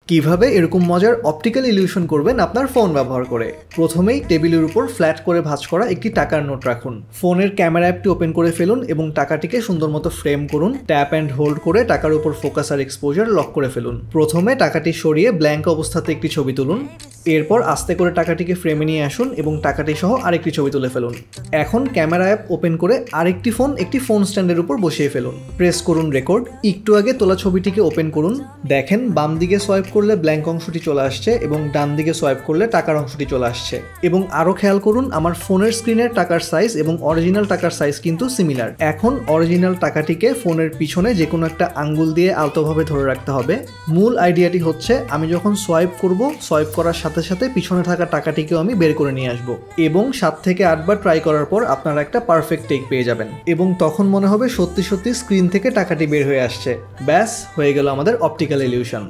কিভাবে এরকম মজার অপটিক্যাল ইলিউশন করবেন আপনার ফোন ব্যবহার করে। প্রথমেই টেবিলের উপর ফ্ল্যাট করে ভাঁজ করা একটি টাকার নোট রাখুন। ফোনের ক্যামেরা অ্যাপটি ওপেন করে ফেলুন এবং টাকাটিকে সুন্দর মতো ফ্রেম করুন। ট্যাপ অ্যান্ড হোল্ড করে টাকার উপর ফোকাস আর এক্সপোজার লক করে ফেলুন। প্রথমে টাকাটি সরিয়ে ব্ল্যাঙ্ক অবস্থাতে একটি ছবি তুলুন। এরপর আস্তে করে টাকাটিকে ফ্রেমে নিয়ে আসুন এবং টাকাটি সহ আরেকটি ছবি তুলে ফেলুন। এখন ক্যামেরা অ্যাপ ওপেন করে আরেকটি ফোন একটি ফোন স্ট্যান্ডের উপর বসিয়ে ফেলুন। প্রেস করুন রেকর্ড। একটু আগে তোলা ছবিটিকে ওপেন করুন। দেখেন বাম দিকে সোয়াইপ করলে ব্ল্যাঙ্ক অংশটি চলে আসছে এবং ডান দিকে সোয়াইপ করলে টাকার অংশটি চলে আসছে। এবং আরও খেয়াল করুন আমার ফোনের স্ক্রিনের টাকার সাইজ এবং অরিজিনাল টাকার সাইজ কিন্তু সিমিলার। এখন অরিজিনাল টাকাটিকে ফোনের পিছনে যে কোনো একটা আঙ্গুল দিয়ে আলতোভাবে ধরে রাখতে হবে। মূল আইডিয়াটি হচ্ছে আমি যখন সোয়াইপ করব, সোয়াইপ করার সাথে সাথে পিছনে থাকা টাকাটিকেও আমি বের করে নিয়ে আসবো এবং 7 থেকে 8 বার ট্রাই করার পর আপনারা একটা পারফেক্ট টেক পেয়ে যাবেন এবং তখন মনে হবে সত্যি সত্যি স্ক্রিন থেকে টাকাটি বের হয়ে আসছে। ব্যাস, হয়ে গেল আমাদের অপটিক্যাল ইলিউশন।